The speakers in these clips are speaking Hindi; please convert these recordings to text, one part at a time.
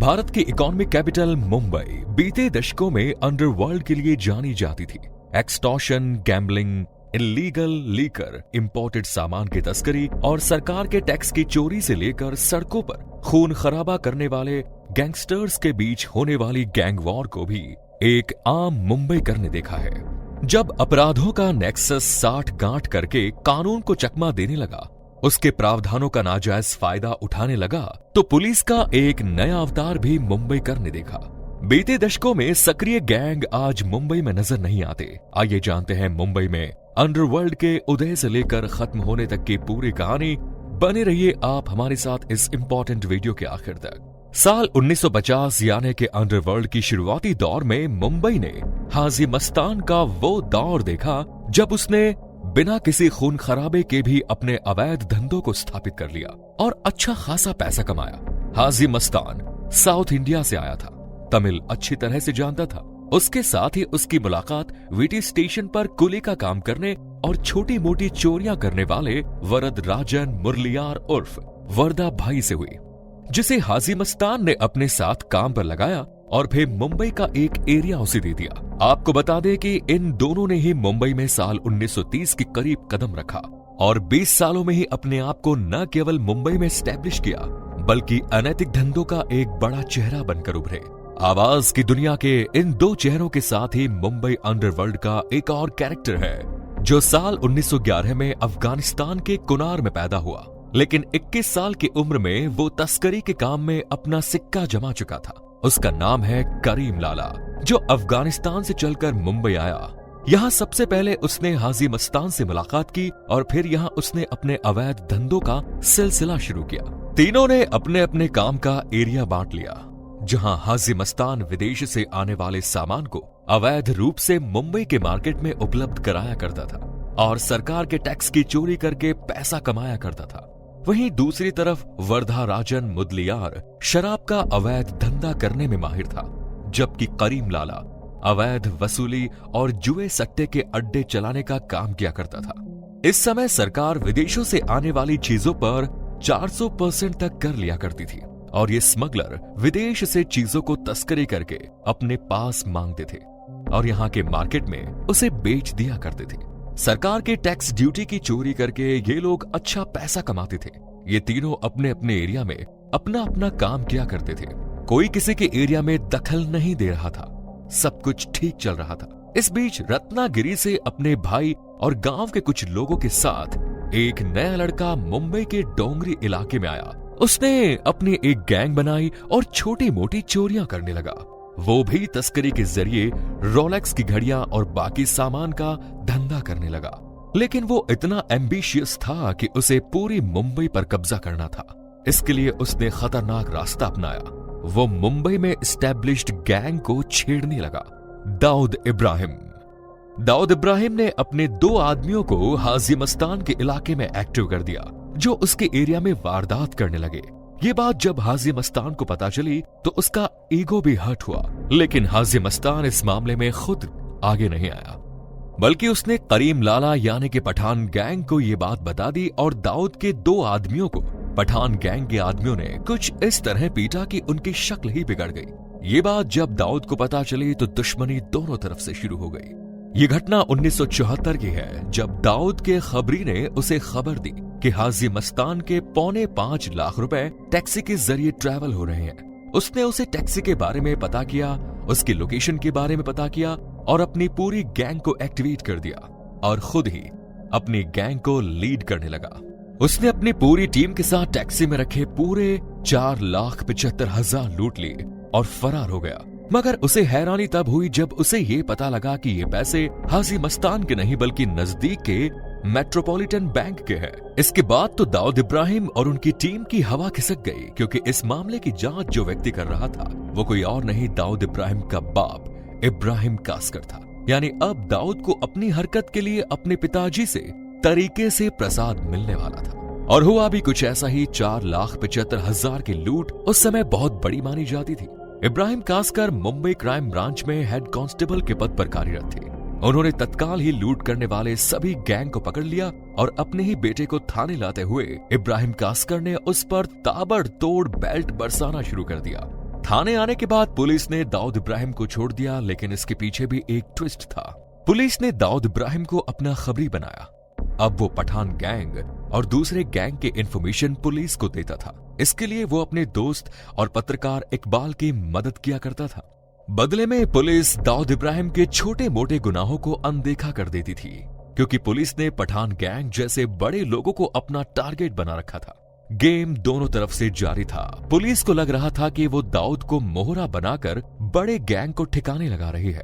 भारत की इकोनॉमिक कैपिटल मुंबई बीते दशकों में अंडरवर्ल्ड के लिए जानी जाती थी। Extortion, gambling, illegal liquor, imported सामान की तस्करी और सरकार के टैक्स की चोरी से लेकर सड़कों पर खून खराबा करने वाले गैंगस्टर्स के बीच होने वाली गैंग वॉर को भी एक आम मुंबई करने देखा है। जब अपराधों का नेक्सस साठ गांठ करके कानून को चकमा देने लगा, उसके प्रावधानों का नाजायज फायदा उठाने लगा, तो पुलिस का एक नया अवतार भी मुंबई करने देखा। बीते दशकों में सक्रिय गैंग आज मुंबई में नजर नहीं आते। आइए जानते हैं मुंबई में अंडरवर्ल्ड के उदय से लेकर खत्म होने तक की पूरी कहानी। बने रहिए आप हमारे साथ इस इंपॉर्टेंट वीडियो के आखिर तक। साल 1950 यानी कि अंडरवर्ल्ड की शुरुआती दौर में मुंबई ने हाजी मस्तान का वो दौर देखा जब उसने बिना किसी खून खराबे के भी अपने अवैध धंधों को स्थापित कर लिया और अच्छा खासा पैसा कमाया। हाजी मस्तान साउथ इंडिया से आया था, तमिल अच्छी तरह से जानता था। उसके साथ ही उसकी मुलाकात वीटी स्टेशन पर कुली का काम करने और छोटी मोटी चोरियां करने वाले वरद राजन मुरलियार उर्फ वरदा भाई से हुई, जिसे हाजी मस्तान ने अपने साथ काम पर लगाया और फिर मुंबई का एक एरिया उसे दे दिया। आपको बता दें कि इन दोनों ने ही मुंबई में साल 1930 के करीब कदम रखा और 20 सालों में ही अपने आप को न केवल मुंबई में स्टैब्लिश किया, बल्कि अनैतिक धंधों का एक बड़ा चेहरा बनकर उभरे। आवाज की दुनिया के इन दो चेहरों के साथ ही मुंबई अंडरवर्ल्ड का एक और कैरेक्टर है जो साल 1911 में अफगानिस्तान के कुनार में पैदा हुआ, लेकिन 21 साल की उम्र में वो तस्करी के काम में अपना सिक्का जमा चुका था। उसका नाम है करीम लाला, जो अफगानिस्तान से चलकर मुंबई आया। यहाँ सबसे पहले उसने हाजी मस्तान से मुलाकात की और फिर यहाँ उसने अपने अवैध धंधों का सिलसिला शुरू किया। तीनों ने अपने अपने काम का एरिया बांट लिया। जहाँ हाजी मस्तान विदेश से आने वाले सामान को अवैध रूप से मुंबई के मार्केट में उपलब्ध कराया करता था और सरकार के टैक्स की चोरी करके पैसा कमाया करता था, वहीं दूसरी तरफ वर्धा राजन मुदलियार शराब का अवैध धंधा करने में माहिर था, जबकि करीम लाला अवैध वसूली और जुए सट्टे के अड्डे चलाने का काम किया करता था। इस समय सरकार विदेशों से आने वाली चीजों पर 400% तक कर लिया करती थी और ये स्मगलर विदेश से चीजों को तस्करी करके अपने पास मांगते थे और यहाँ के मार्केट में उसे बेच दिया करते थे। सरकार के टैक्स ड्यूटी की चोरी करके ये लोग अच्छा पैसा कमाते थे। ये तीनों अपने अपने एरिया में अपना अपना काम किया करते थे। कोई किसी के एरिया में दखल नहीं दे रहा था, सब कुछ ठीक चल रहा था। इस बीच रत्नागिरी से अपने भाई और गांव के कुछ लोगों के साथ एक नया लड़का मुंबई के डोंगरी इलाके में आया। उसने अपनी एक गैंग बनाई और छोटी मोटी चोरियां करने लगा। वो भी तस्करी के जरिए रोलेक्स की घड़ियां और बाकी सामान का धंधा करने लगा, लेकिन वो इतना एम्बिशियस था कि उसे पूरी मुंबई पर कब्जा करना था। इसके लिए उसने खतरनाक रास्ता अपनाया। वो मुंबई में एस्टैब्लिश्ड गैंग को छेड़ने लगा। दाऊद इब्राहिम ने अपने 2 आदमियों को हाजी मस्तान के इलाके में एक्टिव कर दिया, जो उसके एरिया में वारदात करने लगे। ये बात जब हाजी मस्तान को पता चली तो उसका ईगो भी हर्ट हुआ, लेकिन हाजी मस्तान इस मामले में खुद आगे नहीं आया, बल्कि उसने करीम लाला यानी कि पठान गैंग को ये बात बता दी और दाऊद के 2 आदमियों को पठान गैंग के आदमियों ने कुछ इस तरह पीटा कि उनकी शक्ल ही बिगड़ गई। ये बात जब दाऊद को पता चली तो दुश्मनी दोनों तरफ से शुरू हो गई। ये घटना 1974 की है, जब दाऊद के खबरी ने उसे खबर दी कि हाजी मस्तान के 4.25 लाख रुपए टैक्सी के जरिए ट्रैवल हो रहे हैं। उसने उसे टैक्सी के बारे में पता किया, उसकी लोकेशन के बारे में पता किया और अपनी पूरी गैंग को एक्टिवेट कर दिया और खुद ही अपनी गैंग को लीड करने लगा। उसने अपनी पूरी टीम के साथ टैक्सी में रखे पूरे 4,75,000 लूट लिए और फरार हो गया। मगर उसे हैरानी तब हुई जब उसे ये पता लगा कि ये पैसे हाजी मस्तान के नहीं बल्कि नजदीक के मेट्रोपॉलिटन बैंक के हैं। इसके बाद तो दाऊद इब्राहिम और उनकी टीम की हवा खिसक गई, क्योंकि इस मामले की जांच जो व्यक्ति कर रहा था वो कोई और नहीं दाऊद इब्राहिम का बाप इब्राहिम कास्कर था। यानी अब दाऊद को अपनी हरकत के लिए अपने पिताजी से तरीके से प्रसाद मिलने वाला था। और हुआ भी कुछ ऐसा ही। 4,75,000 की लूट उस समय बहुत बड़ी मानी जाती थी। इब्राहिम कास्कर मुंबई क्राइम ब्रांच में हेड कांस्टेबल के पद पर कार्यरत थे। उन्होंने तत्काल ही लूट करने वाले सभी गैंग को पकड़ लिया और अपने ही बेटे को थाने लाते हुए इब्राहिम कास्कर ने उस पर ताबड़तोड़ बेल्ट बरसाना शुरू कर दिया। थाने आने के बाद पुलिस ने दाऊद इब्राहिम को छोड़ दिया, लेकिन इसके पीछे भी एक ट्विस्ट था। पुलिस ने दाऊद इब्राहिम को अपना खबरी बनाया। अब वो पठान गैंग और दूसरे गैंग के इंफॉर्मेशन पुलिस को देता था। इसके लिए वो अपने दोस्त और पत्रकार इकबाल की मदद किया करता था। बदले में पुलिस दाऊद इब्राहिम के छोटे मोटे गुनाहों को अनदेखा कर देती थी, क्योंकि पुलिस ने पठान गैंग जैसे बड़े लोगों को अपना टारगेट बना रखा था। गेम दोनों तरफ से जारी था। पुलिस को लग रहा था कि वो दाऊद को मोहरा बनाकर बड़े गैंग को ठिकाने लगा रही है,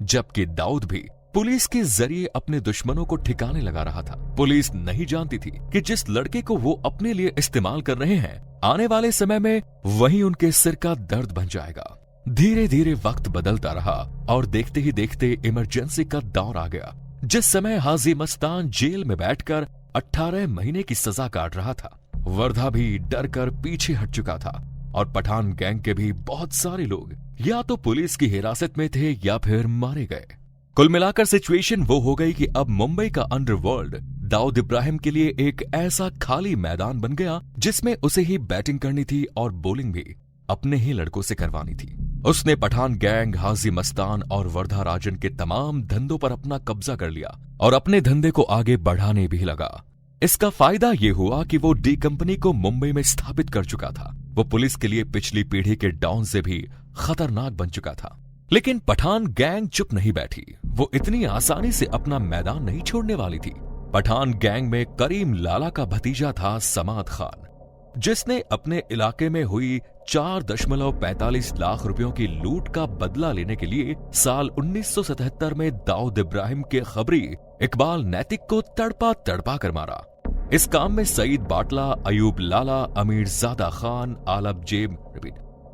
जबकि दाऊद भी पुलिस के जरिए अपने दुश्मनों को ठिकाने लगा रहा था। पुलिस नहीं जानती थी कि जिस लड़के को वो अपने लिए इस्तेमाल कर रहे हैं, आने वाले समय में वही उनके सिर का दर्द बन जाएगा। धीरे धीरे वक्त बदलता रहा और देखते ही देखते इमरजेंसी का दौर आ गया, जिस समय हाजी मस्तान जेल में बैठकर 18 महीने की सजा काट रहा था। वर्धा भी डर कर पीछे हट चुका था और पठान गैंग के भी बहुत सारे लोग या तो पुलिस की हिरासत में थे या फिर मारे गए। कुल मिलाकर सिचुएशन वो हो गई कि अब मुंबई का अंडरवर्ल्ड दाऊद इब्राहिम के लिए एक ऐसा खाली मैदान बन गया जिसमें उसे ही बैटिंग करनी थी और बॉलिंग भी अपने ही लड़कों से करवानी थी। उसने पठान गैंग, हाजी मस्तान और वर्धा राजन के तमाम धंधों पर अपना कब्जा कर लिया और अपने धंधे को आगे बढ़ाने भी लगा। इसका फायदा ये हुआ कि वो डी कंपनी को मुंबई में स्थापित कर चुका था। वो पुलिस के लिए पिछली पीढ़ी के डॉन से भी खतरनाक बन चुका था। लेकिन पठान गैंग चुप नहीं बैठी। वो इतनी आसानी से अपना मैदान नहीं छोड़ने वाली थी। पठान गैंग में करीम लाला का भतीजा था समाद खान, जिसने अपने इलाके में हुई 4.45 लाख रुपयों की लूट का बदला लेने के लिए साल 1977 में दाऊद इब्राहिम के खबरी इकबाल नैतिक को तड़पा तड़पा कर मारा। इस काम में सईद बाटला, अयूब लाला, अमीरजादा खान,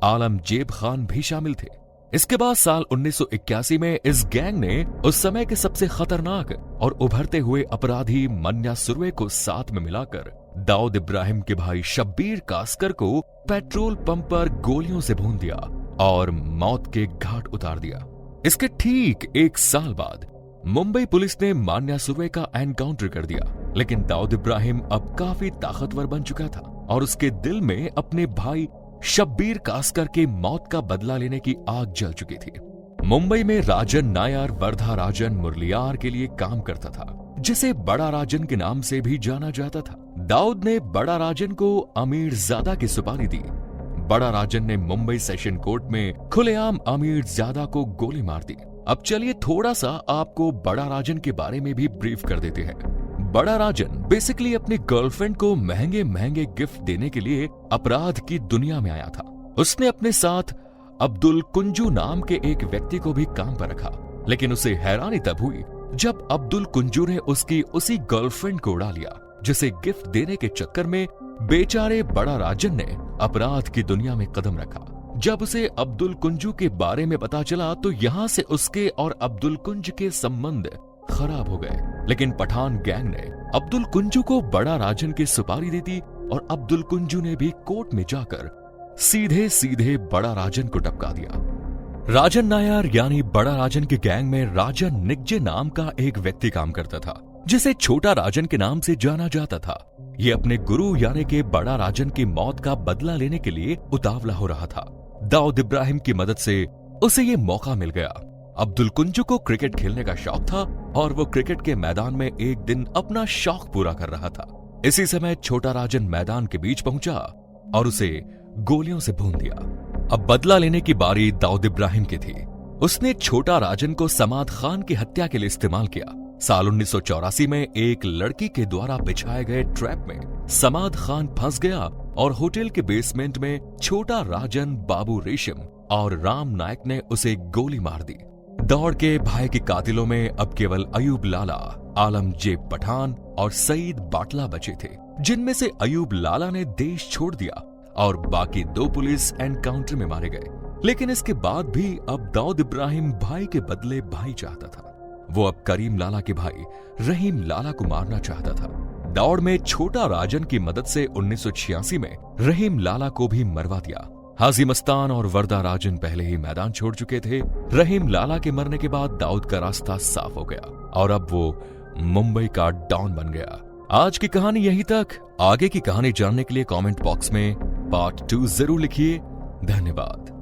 आलमजेब खान भी शामिल थे। इसके बाद साल 1981 में इस गैंग ने उस समय के सबसे खतरनाक और उभरते हुए अपराधी मन्या सुरवे को साथ में मिलाकर दाऊद इब्राहिम के भाई शब्बीर कास्कर को पेट्रोल पंप पर गोलियों से भून दिया और मौत के घाट उतार दिया। इसके ठीक एक साल बाद मुंबई पुलिस ने मान्या सुरवे का एनकाउंटर कर दिया, लेकिन दाऊद इब्राहिम अब काफी ताकतवर बन चुका था और उसके दिल में अपने भाई शब्बीर कास्कर के मौत का बदला लेने की आग जल चुकी थी। मुंबई में राजन नायर वर्धा राजन मुरलियार के लिए काम करता था, जिसे बड़ा राजन के नाम से भी जाना जाता था। दाऊद ने बड़ा राजन को अमीरजादा की सुपारी दी। बड़ा राजन ने मुंबई सेशन कोर्ट में खुलेआम अमीरजादा को गोली मार दी। अब चलिए थोड़ा सा आपको बड़ा राजन के बारे में भी ब्रीफ कर देते हैं। बड़ा राजन बेसिकली अपनी गर्लफ्रेंड को महंगे महंगे गिफ्ट देने के लिए अपराध की दुनिया में आया था। उसने अपने साथ अब्दुल कुंजू नाम के एक व्यक्ति को भी काम पर रखा, लेकिन उसे हैरानी तब हुई जब अब्दुल कुंजू ने उसकी उसी गर्लफ्रेंड को उड़ा लिया, जिसे गिफ्ट देने के चक्कर में बेचारे बड़ा राजन ने अपराध की दुनिया में कदम रखा। जब उसे अब्दुल कुंजू के बारे में पता चला तो यहां से उसके और अब्दुल कुंज के संबंध खराब हो गए। लेकिन पठान गैंग ने अब्दुल कुंजू को बड़ा राजन की सुपारी दे दी और अब्दुल कुंजू ने भी कोर्ट में जाकर सीधे सीधे बड़ा राजन को टपका दिया। राजन नायर यानी बड़ा राजन के गैंग में राजन निग्जे नाम का एक व्यक्ति काम करता था, जिसे छोटा राजन के नाम से जाना जाता था। ये अपने गुरु यानी के बड़ा राजन की मौत का बदला लेने के लिए उतावला हो रहा था। दाऊद इब्राहिम की मदद से उसे ये मौका मिल गया। अब्दुल कुंजू को क्रिकेट खेलने का शौक था और वो क्रिकेट के मैदान में एक दिन अपना शौक पूरा कर रहा था। इसी समय छोटा राजन मैदान के बीच पहुंचा और उसे गोलियों से भून दिया। अब बदला लेने की बारी दाऊद इब्राहिम की थी। उसने छोटा राजन को समाद खान की हत्या के लिए इस्तेमाल किया। साल 1984 में एक लड़की के द्वारा बिछाए गए ट्रैप में समाद खान फंस गया और होटल के बेसमेंट में छोटा राजन, बाबू रेशम और राम नायक ने उसे गोली मार दी। दौड़ के भाई के कातिलों में अब केवल अयूब लाला, आलमजेब पठान और सईद बाटला बचे थे, जिनमें से अयूब लाला ने देश छोड़ दिया और बाकी 2 पुलिस एनकाउंटर में मारे गए। लेकिन इसके बाद भी अब दाऊद इब्राहिम भाई के बदले भाई चाहता था। वो अब करीम लाला के भाई रहीम लाला को मारना चाहता था। दौड़ में छोटा राजन की मदद से 1986 में रहीम लाला को भी मरवा दिया। हाजी मस्तान और वर्दा राजन पहले ही मैदान छोड़ चुके थे। रहीम लाला के मरने के बाद दाऊद का रास्ता साफ हो गया और अब वो मुंबई का डॉन बन गया। आज की कहानी यहीं तक। आगे की कहानी जानने के लिए कमेंट बॉक्स में पार्ट 2 जरूर लिखिए। धन्यवाद।